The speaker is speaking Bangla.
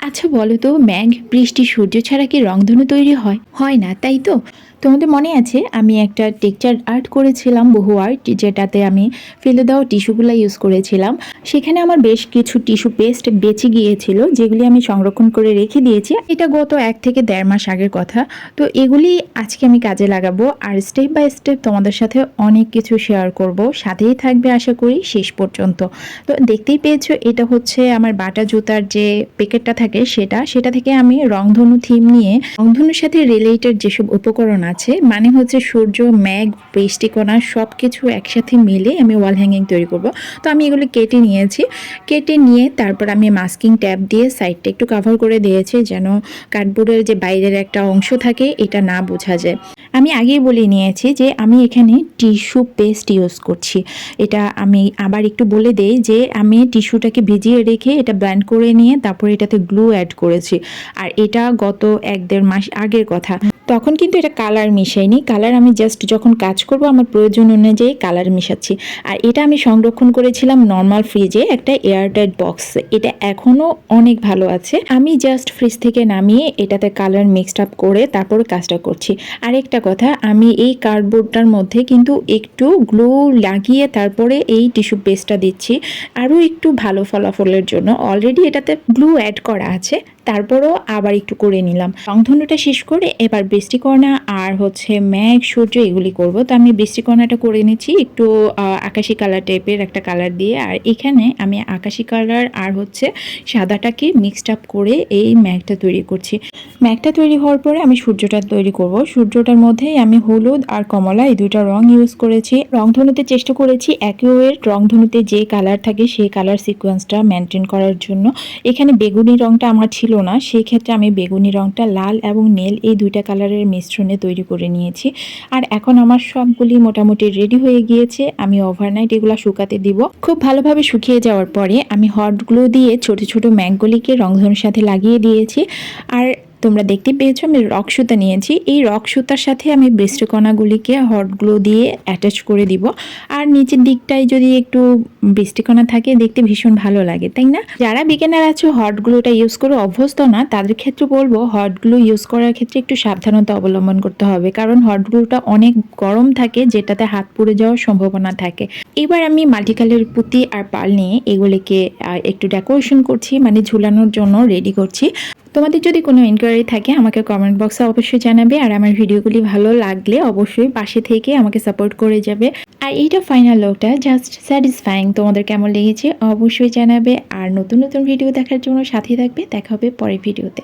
আচ্ছা বলো তো, মেঘ বৃষ্টি সূর্য ছাড়া কি রংধনু তৈরি হয়? হয় না, তাই তো। তোমাদের মনে আছে আমি একটা টেক্সচার আর্ট করেছিলাম, বহু আর্ট, যেটাতে আমি ফেলে দেওয়া টিস্যুগুলো ইউজ করেছিলাম। সেখানে আমার বেশ কিছু টিস্যু পেস্ট বেঁচে গিয়েছিল, যেগুলি আমি সংরক্ষণ করে রেখে দিয়েছি। এটা গত 1 থেকে দেড় মাস আগের কথা। তো এগুলি আজকে আমি কাজে লাগাবো, আর স্টেপ বাই স্টেপ তোমাদের সাথে অনেক কিছু শেয়ার করব। সাথেই থাকবে আশা করি শেষ পর্যন্ত। তো দেখতেই পেয়েছো, এটা হচ্ছে আমার বাটা জুতার যে প্যাকেটটা থাকে সেটা থেকে আমি রংধনু থিম নিয়ে রংধনুর সাথে রিলেটেড যেসব উপকরণ আছে, মানে হচ্ছে সূর্য, মেঘ, বৃষ্টিকণা সব কিছু একসাথে মিলে আমি ওয়াল হ্যাঙ্গিং তৈরি করব। তো আমি এগুলো কেটে নিয়েছি। কেটে নিয়ে তারপর আমি মাস্কিং ট্যাপ দিয়ে সাইডটা একটু কভার করে দিয়েছি, যেন কার্ডবোর্ডের যে বাইরের একটা অংশ থাকে এটা না বোঝা যায়। আমি আগেই বলে নিয়েছি যে আমি এখানে টিস্যু পেস্ট ইউজ করছি। এটা আমি আবার একটু বলে দেই যে আমি টিস্যুটাকে ভিজিয়ে রেখে এটা ব্লেন্ড করে নিয়ে তারপর এটাতে গ্লু অ্যাড করেছি। আর এটা গত 1-1.5 মাস আগের কথা। তখন কিন্তু এটা কালার মিশাইনি। কালার আমি জাস্ট যখন কাজ করব আমার প্রয়োজন অনুযায়ী কালার মিশাচ্ছি। আর এটা আমি সংরক্ষণ করেছিলাম নর্মাল ফ্রিজে, একটা এয়ারটাইট বক্সে। এটা এখনও অনেক ভালো আছে। আমি জাস্ট ফ্রিজ থেকে নামিয়ে এটাতে কালার মিক্সড আপ করে তারপর কাজটা করছি। আরেকটা কথা, আমি এই কার্ডবোর্ডটার মধ্যে কিন্তু একটু গ্লু লাগিয়ে তারপরে এই টিস্যু পেস্টটা দিচ্ছি, আরও একটু ভালো ফলাফলের জন্য। অলরেডি এটাতে গ্লু অ্যাড করা আছে, তারপরও আবার একটু করে নিলাম। রংধনুটা শেষ করে এবার বৃষ্টিকণা আর হচ্ছে মেঘ, সূর্য এগুলি করব। তো আমি বৃষ্টিকণাটা করে নিচ্ছি একটু আকাশি কালার টাইপের একটা কালার দিয়ে। আর এখানে আমি আকাশি কালার আর হচ্ছে সাদাটাকে মিক্সড আপ করে এই মেঘটা তৈরি করছি। মেঘটা তৈরি হওয়ার পরে আমি সূর্যটা তৈরি করব। সূর্যটার মধ্যেই আমি হলুদ আর কমলা এই দুইটা রং ইউজ করেছি। রংধনুতে চেষ্টা করেছি অ্যাকুরেট রংধনুতে যে কালার থাকে সেই কালার সিকোয়েন্সটা মেনটেন করার জন্য। এখানে বেগুনি রংটা আমার ছিল না, সেই ক্ষেত্রে আমি বেগুনি রংটা লাল এবং নীল এই দুইটা কালারের মিশ্রণে তৈরি করে নিয়েছি। আর এখন আমার সবগুলি মোটামুটি রেডি হয়ে গিয়েছে। আমি ওভারনাইট এগুলো শুকাতে দিব। খুব ভালোভাবে শুকিয়ে যাওয়ার পরে আমি হট গ্লু দিয়ে ছোট ছোট ম্যাগগুলিকে রংধনুর সাথে লাগিয়ে দিয়েছি। আর তোমরা দেখতে পেয়েছো আমি রক সুতা নিয়েছি। এই রক সুতার সাথে আমি বৃষ্টিকণাগুলিকে হট গ্লু দিয়ে অ্যাটাচ করে দিব। আর নিচের দিকটায় যদি একটু বৃষ্টিকণা থাকে দেখতে ভীষণ ভালো লাগে, তাই না? যারা বিগিনার আছো হট গ্লুটা ইউজ করে অভ্যস্ত না, তাদের ক্ষেত্রে বলবো হট গ্লু ইউজ করার ক্ষেত্রে একটু সাবধানতা অবলম্বন করতে হবে, কারণ হট গ্লুটা অনেক গরম থাকে, যেটাতে হাত পুড়ে যাওয়ার সম্ভাবনা থাকে। এবার আমি মাল্টিকালার পুঁতি আর পাল নিয়ে এগুলিকে একটু ডেকোরেশন করছি, মানে ঝুলানোর জন্য রেডি করছি। তোমাদের যদি কোনো ইনকোয়ারি থাকে আমাকে কমেন্ট বক্সে অবশ্যই জানাবে। আর আমার ভিডিওগুলি ভালো লাগলে অবশ্যই পাশে থেকে আমাকে সাপোর্ট করে যাবে। আর এইটা ফাইনাল লুকটা জাস্ট স্যাটিসফাইং। তোমাদের কেমন লেগেছে অবশ্যই জানাবে। আর নতুন নতুন ভিডিও দেখার জন্য সাথে থাকবে। দেখা হবে পরের ভিডিওতে।